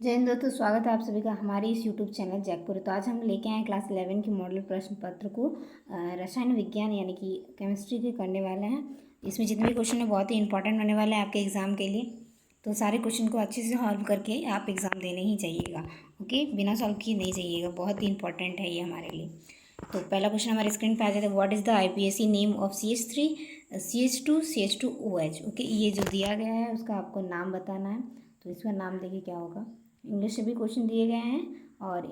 जय हिंद दोस्तों, स्वागत है आप सभी का हमारे इस यूट्यूब चैनल जैकपुर। तो आज हम लेके आए क्लास 11 की मॉडल प्रश्न पत्र को रसायन विज्ञान यानी कि केमिस्ट्री के करने वाले हैं। इसमें जितने भी क्वेश्चन है बहुत ही इंपॉर्टेंट होने वाले हैं आपके एग्ज़ाम के लिए। तो सारे क्वेश्चन को अच्छे से सॉल्व करके आप एग्ज़ाम देने ही जाइएगा। ओके, बिना सॉल्व किए नहीं जाइएगा, बहुत ही इंपॉर्टेंट है ये हमारे लिए। तो पहला क्वेश्चन हमारे स्क्रीन पर आ जाता है, what is the IPAC name of CH3 CH2 CH2OH। Okay, ये जो दिया गया है उसका आपको नाम बताना है। तो इसका नाम देखिए क्या होगा। इंग्लिश से भी क्वेश्चन दिए गए हैं और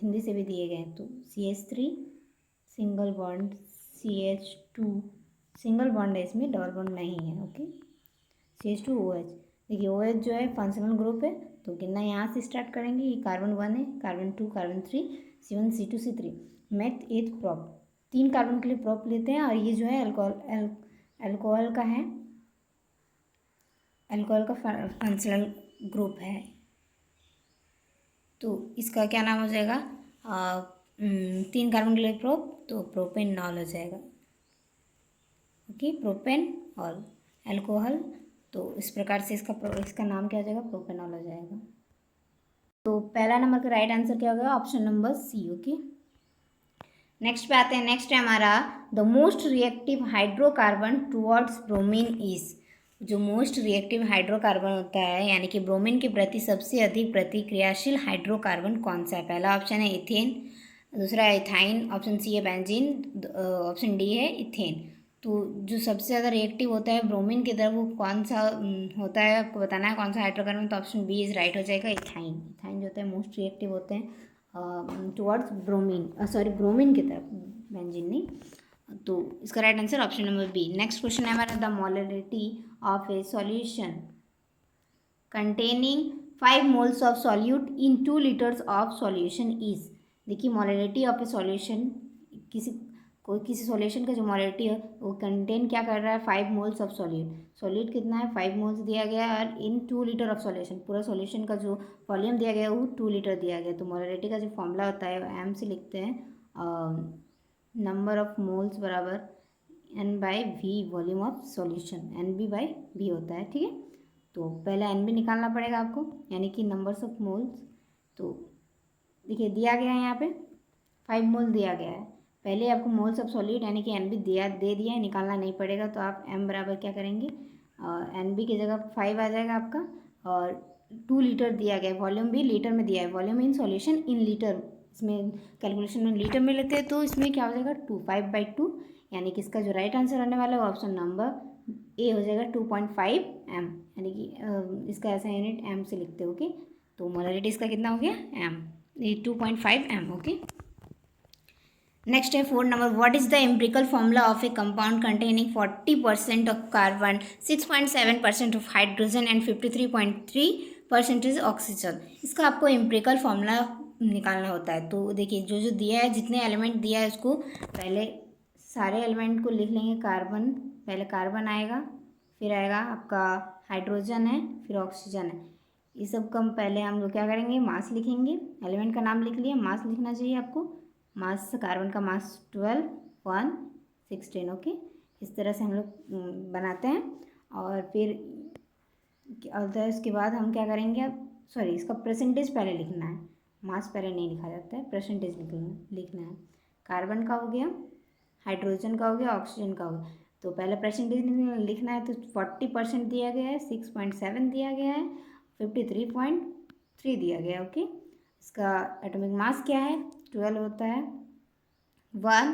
हिंदी से भी दिए गए हैं। तो CH3 single bond, CH2 single bond है, इसमें डबल बॉन्ड नहीं है। Okay, CH2OH। देखिए OH जो है फंक्शनल ग्रुप है, तो गिनना यहाँ से स्टार्ट करेंगे। ये कार्बन 1 है, carbon 2, carbon 3, C1 C2 C3। Math 8 prop, 3 carbon के लिए प्रॉप लेते हैं। और ये जो है अल्कोहल का है, अल्कोहल का फंक्शनल ग्रुप है। तो इसका क्या नाम हो जाएगा, 3 कार्बन के लिए प्रोप, तो प्रोपेनॉल हो जाएगा। Okay, propanol alcohol. तो इस प्रकार से इसका नाम क्या हो जाएगा, प्रोपेनॉल हो जाएगा। तो पहला नंबर का राइट आंसर क्या होगा, option number C. Okay, next पे आते हैं। नेक्स्ट है हमारा, the most reactive hydrocarbon towards bromine is. जो मोस्ट रिएक्टिव हाइड्रोकार्बन होता है यानी कि ब्रोमीन के प्रति सबसे अधिक प्रतिक्रियाशील हाइड्रोकार्बन कौन सा है। पहला ऑप्शन है इथेन, दूसरा है इथाइन, ऑप्शन सी है बेंजीन, ऑप्शन डी है इथेन। तो जो सबसे ज़्यादा रिएक्टिव होता है ब्रोमीन की तरफ वो कौन सा होता है, आपको बताना है कौन सा हाइड्रोकार्बन। तो ऑप्शन बी इज राइट हो जाएगा, इथाइन। इथाइन जो होता है मोस्ट रिएक्टिव होते हैं टुवर्ड्स ब्रोमीन, सॉरी ब्रोमीन की तरफ, बेंजीन नहीं। तो इसका right answer option number B. Next question है हमारा, the molarity of a solution containing 5 moles of solute in 2 litres of solution is. देखिए मोलरिटी ऑफ ए सॉल्यूशन, किसी सॉल्यूशन का जो मोलरिटी है वो कंटेन क्या कर रहा है, 5 मोल्स ऑफ सॉल्यूट। सॉल्यूट कितना है, 5 मोल्स दिया गया है। और इन 2 लीटर ऑफ सॉल्यूशन, पूरा सॉल्यूशन का जो वॉल्यूम दिया गया है वो 2 लीटर दिया गया है। तो मोलरिटी का जो फॉर्मूला होता है एम से लिखते हैं, नंबर ऑफ मोल्स बराबर N/V volume of solution, NB/V होता है। ठीक है, तो पहले NB निकालना पड़ेगा आपको, यानी कि नंबर्स ऑफ मोल्स। तो देखिए दिया गया है यहाँ पे 5 मोल दिया गया है। पहले आपको मोल्स ऑफ सॉल्यूट यानी कि NB दे दिया है, निकालना नहीं पड़ेगा। तो आप M बराबर क्या करेंगे, NB की जगह 5 आ जाएगा आपका। और 2 लीटर दिया गया है, वॉल्यूम भी लीटर में दिया है, volume in solution in litre, इसमें कैलकुलेशन में लीटर में लेते हैं। तो इसमें क्या हो जाएगा 2, 5/2, यानी कि इसका जो राइट आंसर आने वाला है ऑप्शन नंबर ए हो जाएगा 2.5 M, यानी कि इसका ऐसा यूनिट M से लिखते हो। ओके, तो मोलरिटी इसका कितना हो गया M, ये 2.5 M। ओके, नेक्स्ट है 4 number, what is the empirical formula of A compound containing 40% of carbon, 6.7% of hydrogen and 53.3% oxygen. इसका आपको एम्पिरिकल फॉर्मूला निकालना होता है। तो देखिए जो जो दिया है, जितने एलिमेंट दिया है उसको पहले सारे एलिमेंट को लिख लेंगे। कार्बन, पहले कार्बन आएगा, फिर आएगा आपका हाइड्रोजन है, फिर ऑक्सीजन है। ये सब कम पहले हम लोग क्या करेंगे, मास लिखेंगे। एलिमेंट का नाम लिख लिया, मास लिखना चाहिए आपको। मास, कार्बन का मास 12, 1, 16। ओके, इस तरह से हम लोग बनाते हैं। और फिर इसके बाद हम क्या करेंगे, अब सॉरी इसका परसेंटेज पहले लिखना है, मास पहले नहीं लिखा जाता है, परसेंटेज लिखना है। कार्बन का हो गया, हाइड्रोजन का हो गया, ऑक्सीजन का हो गया। तो पहले परसेंटेज लिखना है। तो 40% दिया गया है, 6.7 दिया गया है, 53.3 दिया गया है। ओके, इसका एटॉमिक मास क्या है, 12 होता है, 1,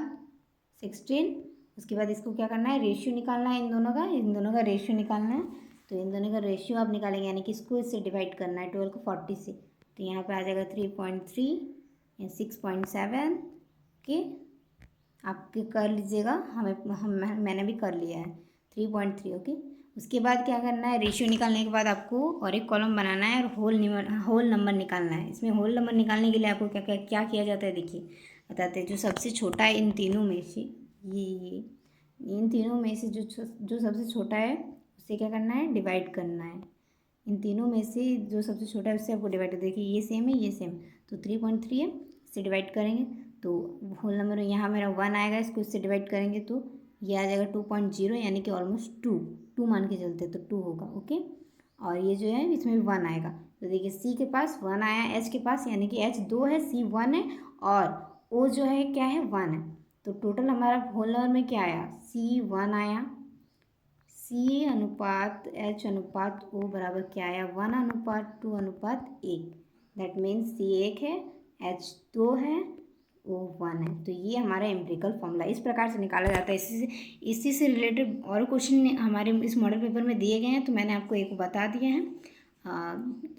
16। उसके बाद इसको क्या करना है, रेशियो निकालना है, इन दोनों का रेशियो निकालना है। तो इन दोनों का रेशियो आप निकालेंगे, यानी कि इसको इससे डिवाइड करना है 12 को 40 से। तो यहाँ पे आ जाएगा 3.3 या 6.7। ओके, आप कर लीजिएगा, मैंने भी कर लिया है 3.3। ओके, उसके बाद क्या करना है, रेशियो निकालने के बाद आपको और एक कॉलम बनाना है और होल नंबर निकालना है। इसमें होल नंबर निकालने के लिए आपको क्या किया जाता है, देखिए बताते हैं। जो सबसे छोटा है इन तीनों में से, ये इन तीनों में से जो सबसे छोटा है उससे क्या करना है, डिवाइड करना है। इन तीनों में से जो सबसे छोटा है उससे आपको डिवाइड कर, देखिए ये सेम है, ये सेम। तो 3.3 है, इससे डिवाइड करेंगे तो होल नंबर यहाँ मेरा 1 आएगा, इसको इससे डिवाइड करेंगे तो ये आ जाएगा 2.0, यानी कि ऑलमोस्ट 2 मान के चलते तो 2 होगा। ओके, और ये जो है इसमें भी 1 आएगा, तो देखिए सी के पास 1 आया, एच के पास, यानी कि एच 2 है, सी 1 है और ओ जो है क्या है 1 है। तो टोटल हमारा होल नंबर में क्या आया, सी 1 आया, सी अनुपात एच अनुपात ओ बराबर क्या आया 1 अनुपात 2 अनुपात 1। दैट मीन्स सी 1 है, एच 2 है, ओ 1 है। तो ये हमारा एम्पिरिकल फॉर्मूला इस प्रकार से निकाला जाता है। इसी से रिलेटेड और क्वेश्चन हमारे इस मॉडल पेपर में दिए गए हैं, तो मैंने आपको एक बता दिए हैं।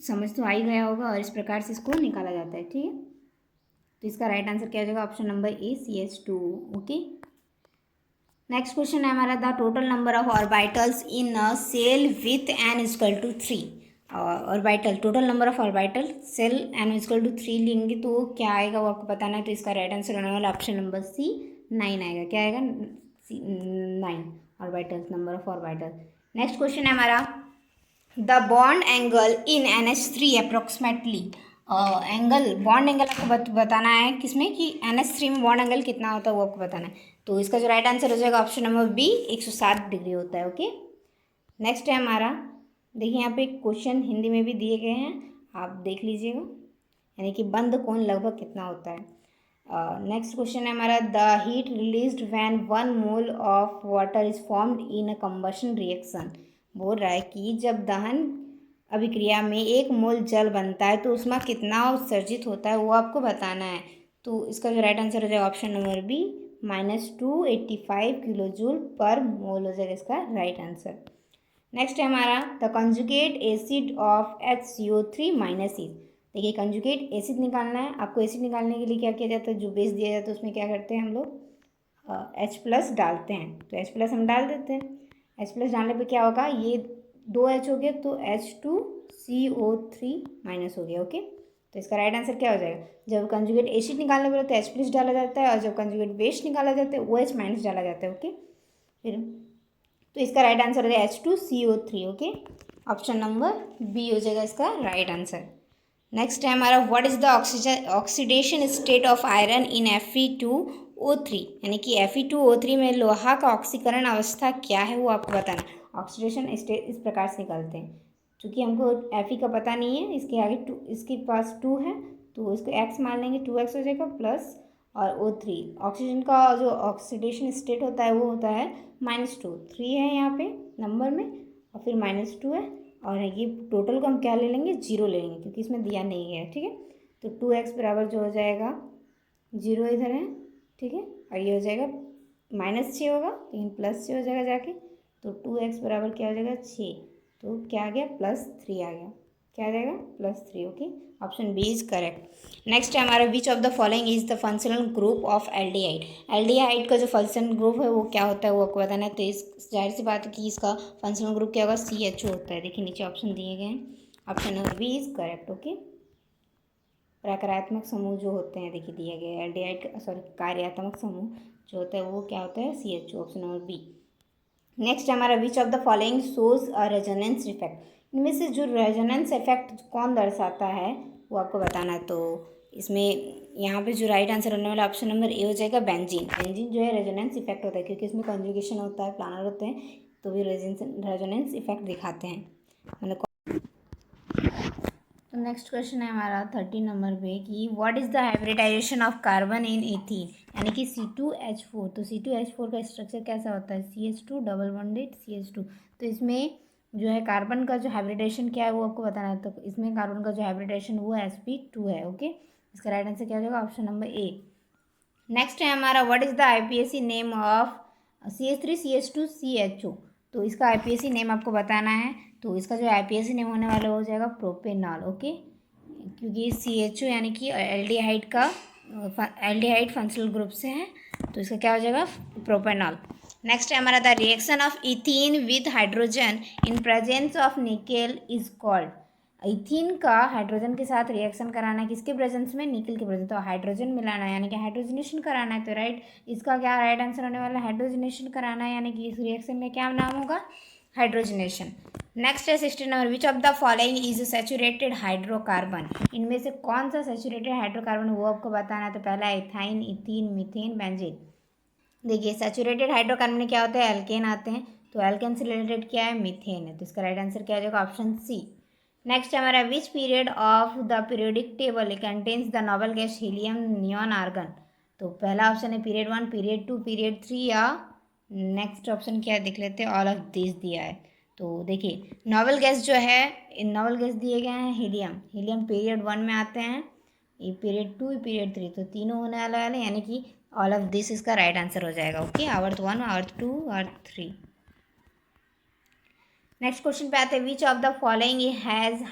समझ तो आ ही गया होगा, और इस प्रकार से इसको निकाला जाता है। ठीक है, तो इसका राइट आंसर क्या हो जाएगा, option number A CH2। Okay, next question है हमारा, the total number of orbitals in a shell with n equal to 3। Orbital, total number of orbital shell n equal to 3 लेंगे तो क्या आएगा वो आपको बताना है। तो इसका राइट आंसर होने वाला ऑप्शन नंबर सी 9 आएगा। क्या आएगा, 9 orbitals, number of orbital. Next question है हमारा, the bond angle in NH3 approximately. Angle, bond angle आपको बताना है किसमें, कि NH3 में बॉन्ड एंगल कितना होता है वो आपको बताना है। तो इसका जो राइट आंसर हो जाएगा ऑप्शन नंबर बी 160 डिग्री होता है। ओके, नेक्स्ट है हमारा, देखिए यहाँ पे क्वेश्चन हिंदी में भी दिए गए हैं, आप देख लीजिएगा, यानी कि बंद कोण लगभग कितना होता है। नेक्स्ट क्वेश्चन है हमारा, the heat released when 1 mole of water is formed in a combustion reaction. बोल रहा है कि जब दहन अभिक्रिया में 1 मोल जल बनता है तो उसमें कितना उत्सर्जित होता है वो आपको बताना है। तो इसका जो राइट आंसर हो जाएगा option number B -285 kilo joule per mole हो जाएगा इसका राइट आंसर। नेक्स्ट है हमारा, the conjugate acid of HCO3 - is. देखिए कंजुगेट एसिड निकालना है आपको। एसिड निकालने के लिए क्या किया जाता है, जो बेस दिया जाता है उसमें क्या करते हैं हम लोग, H+ डालते हैं। तो H+ हम डाल देते हैं। H+ डालने पे क्या होगा, ये 2H हो गया तो H2CO3- हो गया। ओके, तो इसका राइट आंसर क्या हो जाएगा, जब कंजुगेट एसिड निकालने पर तो H+ डाला जाता है, और जब कंजुगेट बेस निकाला जाता है OH- डाला जाता है। ओके, फिर तो इसका राइट आंसर हो जाएगा H2CO3। Okay, option number B हो जाएगा इसका राइट आंसर। नेक्स्ट है हमारा, what is the oxidation state of iron in Fe2O3। यानी कि Fe2O3 में लोहा का ऑक्सीकरण अवस्था क्या है वो आपको बताना है। ऑक्सीडेशन स्टेट इस प्रकार से निकालते हैं, क्योंकि हमको Fe का पता नहीं है, इसके आगे 2, इसके पास 2 है तो इसको x मान लेंगे, 2x हो जाएगा प्लस और O3। ऑक्सीजन का जो ऑक्सीडेशन स्टेट होता है वो होता है -2, 3 है यहाँ पे नंबर में और फिर -2 है, और ये टोटल को हम क्या ले लेंगे, 0 ले लेंगे, क्योंकि इसमें दिया नहीं है। ठीक है, तो 2x बराबर जो हो जाएगा 0 इधर है। ठीक है, और ये हो जाएगा -6 होगा, लेकिन +6 हो जाएगा जाके, तो 2x बराबर क्या हो जाएगा 6, तो क्या आ गया +3 आ गया। क्या आ जाएगा +3। Okay, option B is correct. Next है हमारा, which of the following is the functional group of aldehyde. Aldehyde का जो फंक्शनल ग्रुप है वो क्या होता है वो आपको बताना है। तो इस जाहिर सी बात है कि इसका फंक्शनल ग्रुप क्या होगा, CHO होता है। देखिए नीचे ऑप्शन दिए गए हैं, option number B is correct. Okay, प्रकारात्मक समूह जो होते हैं देखिए दिए गए, एल्डिहाइड सॉरी कार्यात्मक समूह जो होता है वो क्या होता है, CHO, option number B. Next हमारा, which of the following shows a resonance effect. इनमें से जो रेजोनेंस इफेक्ट कौन दर्शाता है वो आपको बताना है। तो इसमें यहाँ पे जो राइट आंसर होने वाला ऑप्शन नंबर ए हो जाएगा बेंजीन। बेंजीन जो है रेजोनेंस इफेक्ट होता है, क्योंकि इसमें कॉन्जुगेशन होता है, प्लानर होते हैं, तो भी रेजोनेंस इफेक्ट दिखाते हैं मतलब। तो नेक्स्ट क्वेश्चन है हमारा 13 नंबर पे, कि what is the hybridization of carbon in ethene. यानी कि C2H4। तो C2H4 का स्ट्रक्चर कैसा होता है, CH2 डबल बॉन्डेड CH2। तो इसमें जो है कार्बन का जो हाइब्रिडेशन क्या है वो आपको बताना है। तो इसमें कार्बन का जो हाइब्रिडेशन वो sp2 है। ओके, इसका राइट आंसर क्या हो जाएगा, ऑप्शन नंबर ए। नेक्स्ट है हमारा, what is the IPAC name of CH3CH2CHO। तो इसका IPAC नेम आपको बताना है। तो इसका जो IPAC नेम होने वाला हो जाएगा प्रोपेनॉल। ओके, क्योंकि CHO यानी कि एल्डिहाइड का एल्डिहाइड फंक्शनल ग्रुप से है, तो इसका क्या हो जाएगा प्रोपेनॉल। नेक्स्ट है हमारा, the reaction of ethene with hydrogen in presence of nickel is called. Ethene का हाइड्रोजन के साथ रिएक्शन कराना है, किसके प्रेजेंस में, निकल के प्रेजेंस। तो हाइड्रोजन मिलाना है यानी कि हाइड्रोजनेशन कराना है। तो राइट, इसका क्या राइट आंसर होने वाला है, हाइड्रोजनेशन कराना है, यानी कि इस रिएक्शन में क्या नाम होगा, हाइड्रोजनेशन। नेक्स्ट है 16 number, which of the following is saturated hydrocarbon. इनमें से कौन सा सैचुरेटेड हाइड्रोकार्बन वो आपको बताना है। तो पहला है इथाइन, इथीन, मीथेन, बेंजीन। देखिए सैचुरेटेड हाइड्रोकार्बन में क्या होता है, एल्केन आते हैं। तो एल्केन से रिलेटेड क्या है, मीथेन है। तो इसका राइट आंसर क्या हो जाएगा, ऑप्शन सी। नेक्स्ट हमारा which period of the periodic table contains the noble gas helium neon argon. तो पहला ऑप्शन है पीरियड 1, पीरियड 2, पीरियड 3, या नेक्स्ट ऑप्शन क्या है देख लेते हैं, ऑल ऑफ दिस दिया है। तो देखिए नोबल गैस जो है, इन नोबल गैस दिए गए हैं हीलियम, हीलियम पीरियड 1 में आते हैं, ये पीरियड 2, पीरियड 3, तो तीनों होने वाले यानी कि ऑल ऑफ दिस इसका राइट आंसर हो जाएगा। ओके, अर्थ 1, अर्थ 2, अर्थ 3। नेक्स्ट क्वेश्चन पे आते हैं, विच of the following has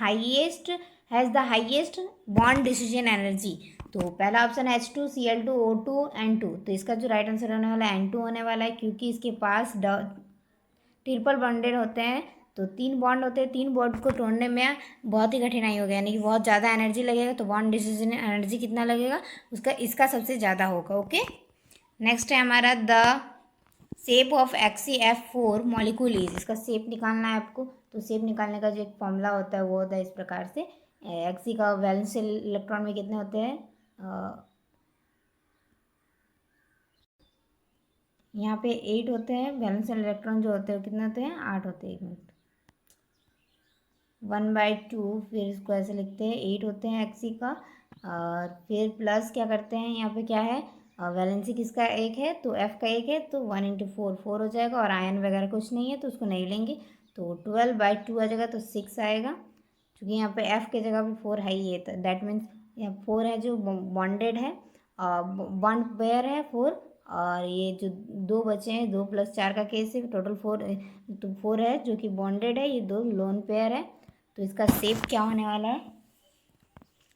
the highest bond decision energy. तो पहला ऑप्शन है H2Cl2 O2 N2। तो इसका जो राइट आंसर होने वाला है N2 होने वाला है, क्योंकि इसके पास ट्रिपल बॉन्डेड होते हैं, तो 3 बॉन्ड होते हैं, 3 बॉन्ड को तोड़ने में बहुत ही कठिनाई होगी, यानी कि बहुत ज़्यादा एनर्जी लगेगा। तो बॉन्ड डिसीजन एनर्जी कितना लगेगा उसका, इसका सबसे ज़्यादा होगा। ओके, नेक्स्ट है हमारा the shape of XeF4 molecule is. इसका शेप निकालना है आपको। तो शेप निकालने का जो एक फॉर्मूला होता है वो होता है इस प्रकार से, Xe का वैलेंस इलेक्ट्रॉन में कितने होते हैं, यहाँ पे 8 होते हैं, वैलेंस इलेक्ट्रॉन जो होते हैं कितने होते हैं, 8 होते हैं। 1 मिनट, 1/2, फिर इसको ऐसे लिखते हैं 8 होते हैं Xe का, और फिर प्लस क्या करते हैं, यहाँ पे क्या है, वैलेंसी किसका 1 है, तो F का 1 है, तो 1 × 4 4 हो जाएगा, और आयन वगैरह कुछ नहीं है तो उसको नहीं लेंगे, तो 12/2 आ जाएगा, तो 6 आएगा। क्योंकि यहाँ पे F की जगह पे 4 है ही है, तो दैट मीन्स यहाँ 4 है जो बॉन्डेड है, बॉन्ड पेयर है 4, और ये जो 2 बचे हैं 2 + 4 का केस है, टोटल 4, तो 4 है जो कि बॉन्डेड है, ये 2 लोन पेयर है। तो इसका शेप क्या होने वाला है,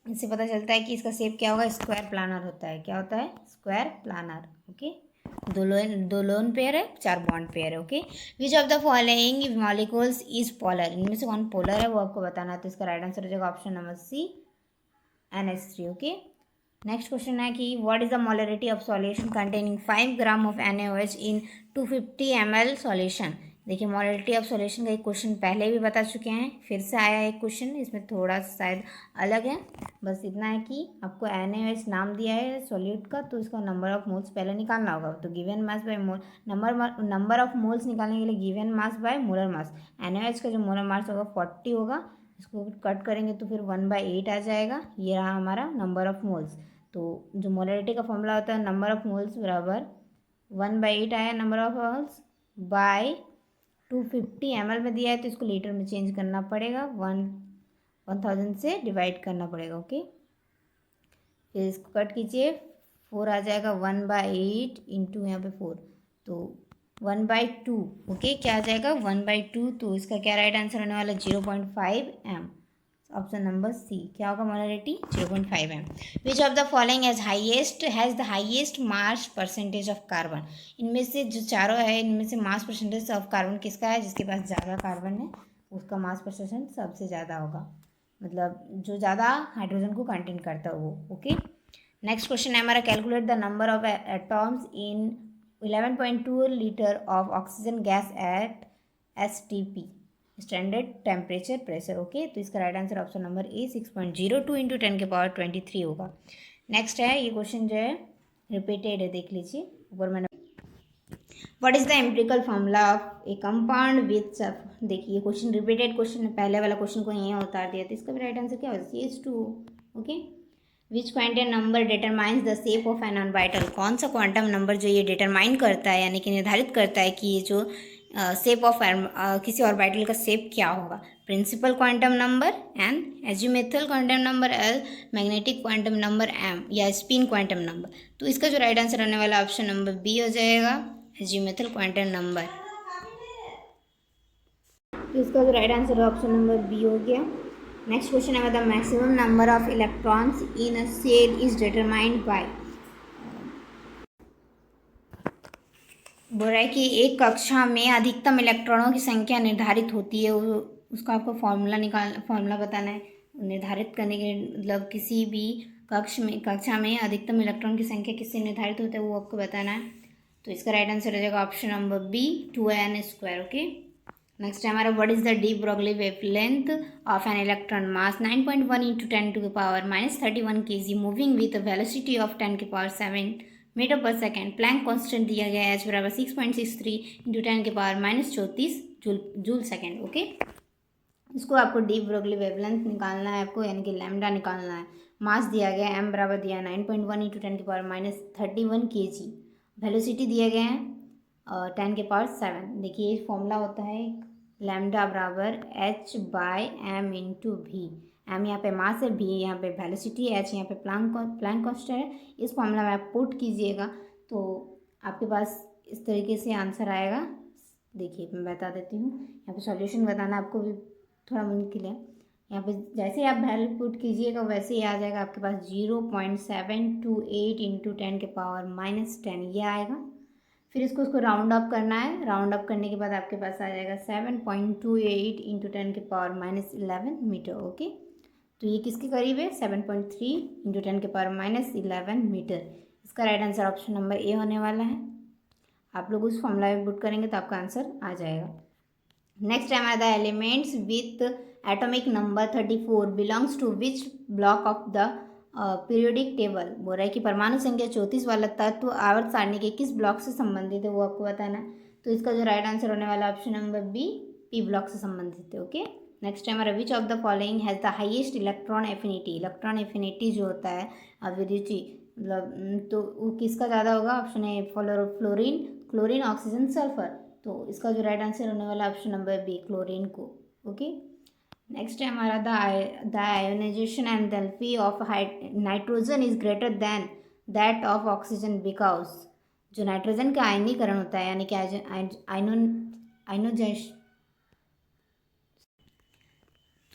इससे पता चलता है कि इसका शेप क्या होगा, स्क्वायर प्लानर होता है। क्या होता है, स्क्वायर प्लानर। ओके, दो लोन पेयर है, 4 बॉन्ड पेयर है। Okay, which of the following molecules is polar, इनमें से कौन पोलर है वो आपको बताना है। तो इसका राइट आंसर हो जाएगा option number C, NH3। Okay, next question है कि what is the molarity of solution containing 5 gram of NaOH in 250 ml solution. देखिए मोलरिटी ऑफ सॉल्यूशन का एक क्वेश्चन पहले भी बता चुके हैं, फिर से आया एक क्वेश्चन, इसमें थोड़ा सा शायद अलग है। बस इतना है कि आपको NaOH नाम दिया है सॉल्यूट का, तो इसका नंबर ऑफ मोल्स पहले निकालना होगा। तो given mass by mole, number of moles निकालने के लिए given mass by molar mass, NaOH का जो मोलर मास होगा 40 होगा, इसको कट करेंगे तो फिर 1/8 आ जाएगा। ये रहा हमारा नंबर ऑफ मोल्स। तो जो मोलरिटी का फॉर्मूला होता है नंबर ऑफ मोल्स बराबर 1/8 आया, number of moles bye 250 ml में दिया है, तो इसको लीटर में चेंज करना पड़ेगा, 1000 से डिवाइड करना पड़ेगा। ओके, फिर इसको कट कीजिए, 4 आ जाएगा, 1/8 इंटू यहाँ पे 4, तो 1/2। ओके, क्या आ जाएगा 1/2, तो इसका क्या राइट आंसर होने वाला है 0.5 m, ऑप्शन नंबर सी। क्या होगा molarity 0.5 m। Which of the following has the highest mass percentage of carbon. इनमें से जो चारों है, इनमें से मास परसेंटेज ऑफ कार्बन किसका है, जिसके पास ज़्यादा कार्बन है उसका मास परसेंटेज सबसे ज़्यादा होगा, मतलब जो ज़्यादा हाइड्रोजन को कंटेन करता है वो। ओके, नेक्स्ट क्वेश्चन है हमारा, calculate the number of atoms in 11.2 litre of oxygen gas at STP, standard temperature pressure. Okay, तो इसका राइट आंसर ऑप्शन नंबर ए 6.02 इंटू 10⁻23 होगा। नेक्स्ट है ये क्वेश्चन जो है रिपीटेड है, देख लीजिए ऊपर मैंने, what is the empirical formula of A compound with sulphur. देखिए क्वेश्चन रिपीटेड क्वेश्चन है, पहले वाला क्वेश्चन को यहीं उतार दिया, तो इसका भी राइट आंसर क्या होगा CH2। Okay, which quantum number determines the shape of N orbital. कौन सा क्वांटम नंबर जो ये डिटरमाइन करता है, यानी कि निर्धारित करता है कि ये जो शेप ऑफ किसी ऑर्बिटल का शेप क्या होगा। Principal quantum number N, azimuthal quantum number L, magnetic quantum number M, या स्पिन क्वांटम नंबर। तो इसका जो राइट आंसर होने वाला ऑप्शन नंबर बी हो जाएगा, एजिमुथल क्वांटम नंबर। तो इसका जो राइट आंसर है ऑप्शन नंबर बी हो गया। नेक्स्ट क्वेश्चन है, the maximum number of electrons in a shell is determined by. बोल रहा है कि एक कक्षा में अधिकतम इलेक्ट्रॉनों की संख्या निर्धारित होती है, उसका आपको फॉर्मूला बताना है। निर्धारित करने के लिए मतलब किसी भी कक्षा में अधिकतम इलेक्ट्रॉन की संख्या किससे निर्धारित होता है वो आपको बताना है। तो इसका राइट आंसर हो जाएगा option number B, 2n²। Okay, next है हमारा, what is the de Broglie wavelength of an electron mass 9.1 into 10⁻31 kg moving with velocity of 10⁻7 metre पर सेकेंड। प्लैंक कांस्टेंट दिया गया है H बराबर 6.63 इंटू 10⁻34 जूल सेकेंड। ओके, इसको आपको D Broglie wavelength निकालना है आपको, यानी कि लैम्डा निकालना है। मास दिया गया है, m बराबर दिया है 9.1 × 10⁻31 kg। वेलोसिटी दिए गए हैं 10⁻7। देखिए ये फॉर्मूला होता है लैम्डा बराबर h/m × v। m यहाँ पे मास है, v यहाँ पे वेलोसिटी है, h यहाँ पे प्लैंक कांस्टेंट है। इस फॉर्मूला में आप पुट कीजिएगा तो आपके पास इस तरीके से आंसर आएगा। देखिए मैं बता देती हूँ, यहाँ पे सॉल्यूशन बताना आपको भी थोड़ा मुश्किल है। यहाँ पे जैसे आप वैल्यू पुट कीजिएगा वैसे ही आ जाएगा आपके पास 0.728 × 10⁻10 ये आएगा। फिर उसको राउंड अप करना है। राउंड अप करने के बाद आपके पास आ जाएगा 7.28 × 10⁻11 मीटर। ओके, तो ये किसके करीब है? 7.3 × 10⁻11 मीटर। इसका राइट आंसर ऑप्शन नंबर ए होने वाला है। आप लोग उस फॉर्मूला में पुट करेंगे तो आपका आंसर आ जाएगा। नेक्स्ट है हमारा elements with atomic number 34 belongs to which block of the periodic table. बोल रहा है कि परमाणु संख्या 34 वाला तत्व आवर्त सारणी के किस ब्लॉक से संबंधित है, वो आपको बताना है। तो इसका जो राइट आंसर होने वाला option number B, P block से संबंधित है। ओके, नेक्स्ट है हमारा which of the following has the highest electron affinity. Electron affinity जो होता है अभिरुचि, मतलब तो वो किसका ज़्यादा होगा? ऑप्शन है फ्लोरीन, क्लोरीन, ऑक्सीजन, सल्फर। तो इसका जो राइट आंसर होने वाला ऑप्शन नंबर बी, क्लोरीन को। ओके, नेक्स्ट है हमारा the ionisation enthalpy of nitrogen is greater than that of oxygen because. जो नाइट्रोजन का आयनीकरण होता है यानी कि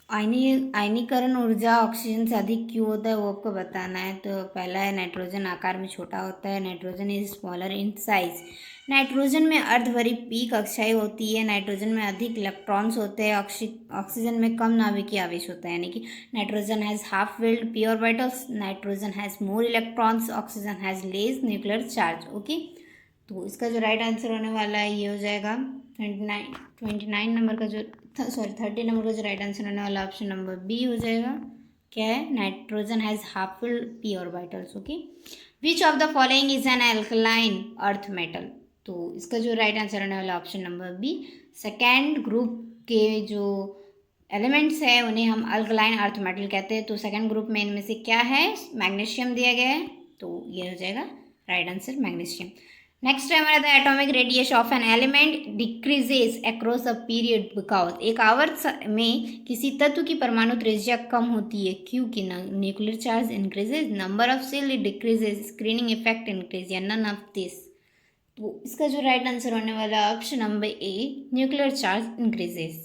आयनीकरण ऊर्जा ऑक्सीजन से अधिक क्यों होता है वो आपको बताना है। तो पहला है नाइट्रोजन आकार में छोटा होता है, nitrogen is smaller in size. Nitrogen में अर्धभरी पी कक्षाएं होती है, नाइट्रोजन में अधिक इलेक्ट्रॉन्स होते हैं, ऑक्सीजन में कम नाभिकीय आवेश होता है। यानी कि nitrogen has half filled P orbitals, nitrogen has more electrons, oxygen has less nuclear charge. Okay, तो इसका जो राइट आंसर होने वाला है ये हो जाएगा 29 नंबर का जो 30 नंबर का जो राइट आंसर होने वाला ऑप्शन नंबर बी हो जाएगा। क्या है? Nitrogen has half filled P orbitals. Okay, which of the following is an alkaline earth metal. तो इसका जो राइट आंसर होने वाला option number B. Second group के जो एलिमेंट्स है उन्हें हम अल्कलाइन अर्थ मेटल कहते हैं। तो सेकेंड ग्रुप में इनमें से क्या है? मैग्नीशियम दिया गया है, तो ये हो जाएगा राइट आंसर मैग्नीशियम। नेक्स्ट है हमारा the atomic radiation of an element decreases across a period because. एक आवर्त में किसी तत्व की परमाणु त्रिज्या कम होती है क्योंकि nuclear charge increases, number of shell decreases, screening effect increase, या नन ऑफ दिस। तो इसका जो राइट आंसर होने वाला option number A, nuclear charge increases.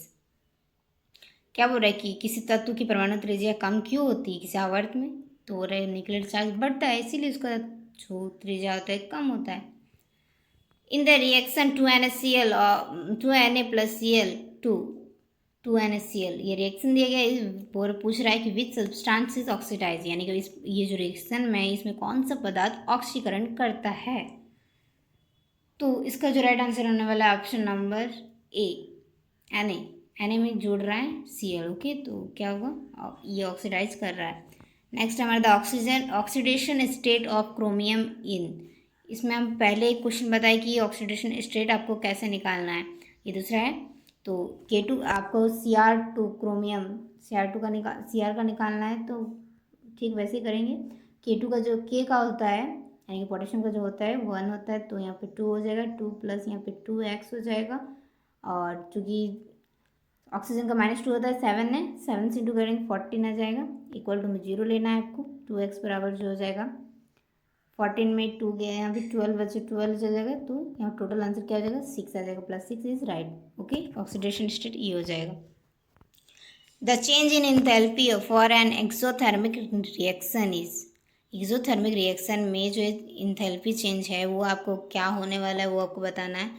क्या बोल रहा है कि किसी तत्व की परमाणु त्रिज्या कम क्यों होती है किसी आवर्त में? तो बोल रहा है न्यूक्लियर चार्ज बढ़ता है, इसीलिए उसका जो त्रिज्या होता है कम होता है। In the reaction 2NaCl or 2Na plus Cl 2NaCl, ये रिएक्शन दिया गया है। पूछ रहा है कि विच सब्सटेंस इज ऑक्सीडाइज, यानी कि ये जो रिएक्शन में इसमें कौन सा पदार्थ ऑक्सीकरण करता है। तो इसका जो राइट आंसर होने वाला है ऑप्शन नंबर ए, Na में जोड़ रहा है Cl। ओके, तो क्या होगा? ये ऑक्सीडाइज कर रहा है। नेक्स्ट हमारा the oxidation state of chromium इन। इसमें हम पहले एक क्वेश्चन बताए कि ऑक्सीडेशन स्टेट आपको कैसे निकालना है। ये दूसरा है, तो K2 आपको Cr2 क्रोमियम Cr का निकालना है, तो ठीक वैसे ही करेंगे। K2 का जो K का होता है यानी कि पोटेशियम का जो होता है 1 होता है, तो यहाँ पे 2 हो जाएगा, 2 प्लस यहाँ पे 2x हो जाएगा। और चूँकि ऑक्सीजन का -2 होता है, 7 है, 7 से इंटू करेंगे 14 आ जाएगा, इक्वल टू में 0 लेना है आपको। 2x बराबर जो हो जाएगा 14 में 2 गया, यहाँ पे 12 बचे, 12 चल जाएगा, तो यहाँ टोटल आंसर क्या हो जाएगा? 6 आ जाएगा, +6 is right. Okay, oxidation state ये हो जाएगा। The change in enthalpy for an exothermic reaction is. Exothermic reaction में जो एंथैल्पी चेंज है वो आपको क्या होने वाला है वो आपको बताना है।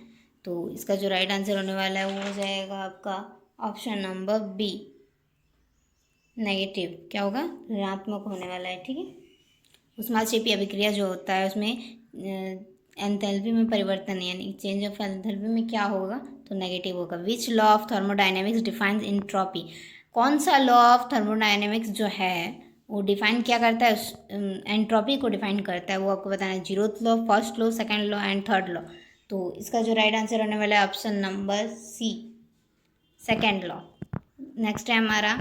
तो इसका जो राइट आंसर होने वाला है वो हो जाएगा आपका ऑप्शन नंबर बी, नेगेटिव। क्या होगा? ऋणात्मक होने वाला है। ठीक है, ऊष्माक्षेपी अभिक्रिया जो होता है उसमें एंथैल्पी में परिवर्तन यानी चेंज ऑफ एंथैल्पी में क्या होगा? तो नेगेटिव होगा। Which law of thermodynamics defines entropy. कौन सा लॉ ऑफ थर्मोडायनेमिक्स जो है वो डिफाइन क्या करता है? एंट्रोपी को डिफाइन करता है, वो आपको बताना है। 0th law, first law, second law and third law. तो इसका जो राइट आंसर होने वाला है option number C, second law. Next है हमारा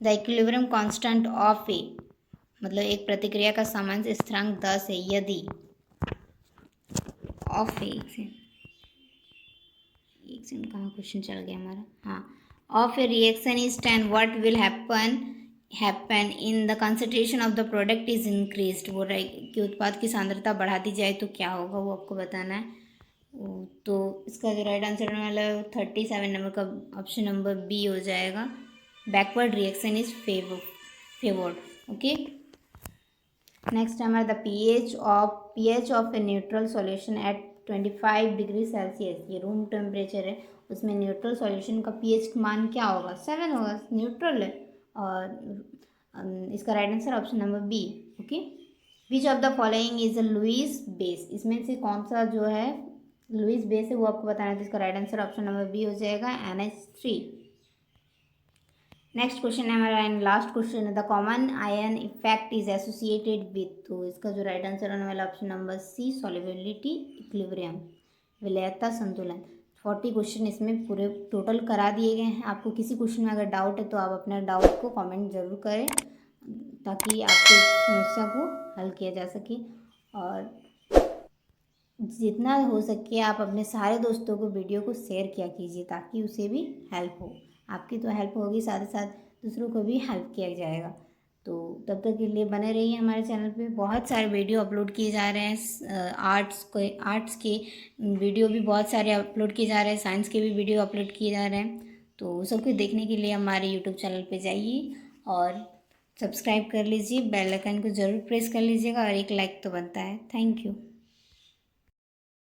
the equilibrium constant of A, मतलब एक प्रतिक्रिया का सामान्य स्थिरांक 10 है यदि ऑफ ए, एक सेकंड कहाँ क्वेश्चन चल गया हमारा, हाँ, of A reaction is 10 what will happen in the concentration of the product is increased. बोल रहा है कि उत्पाद की सांद्रता बढ़ा दी जाए तो क्या होगा, वो आपको बताना है। तो इसका जो राइट आंसर होने वाला है 37 नंबर का ऑप्शन नंबर बी हो जाएगा, backward reaction is favoured. Okay, next हमारा the pH of a neutral solution at 25 degree Celsius, ये रूम टेम्परेचर है, उसमें न्यूट्रल सॉल्यूशन का pH मान क्या होगा, 7 होगा, न्यूट्रल है। और इसका right answer option number B. Okay, which of the following is a Lewis base, इसमें से कौन सा जो है लुईस बेस है वो आपको बताना है, तो इसका right answer option number B हो जाएगा, NH3। नेक्स्ट क्वेश्चन है हमारा एंड लास्ट क्वेश्चन है the common ion effect is associated with, तो इसका जो राइट आंसर होने वाला option number C, solubility equilibrium, विलयता संतुलन। 40 क्वेश्चन इसमें पूरे टोटल करा दिए गए हैं। आपको किसी क्वेश्चन में अगर डाउट है तो आप अपना डाउट को कमेंट जरूर करें ताकि आपकी समस्या को हल किया जा सके, और जितना हो सके आप अपने सारे दोस्तों को वीडियो को शेयर किया कीजिए ताकि उसे भी हेल्प हो। आपकी तो हेल्प होगी, साथ ही साथ दूसरों को भी हेल्प किया जाएगा। तो तब तक के लिए बने रहिए हमारे चैनल पे, बहुत सारे वीडियो अपलोड किए जा रहे हैं, आर्ट्स के वीडियो भी बहुत सारे अपलोड किए जा रहे हैं, साइंस के भी वीडियो अपलोड किए जा रहे हैं। तो सबको देखने के लिए हमारे यूट्यूब चैनल पे जाइए और सब्सक्राइब कर लीजिए, बेल आइकन को ज़रूर प्रेस कर लीजिएगा और एक लाइक तो बनता है। Thank you.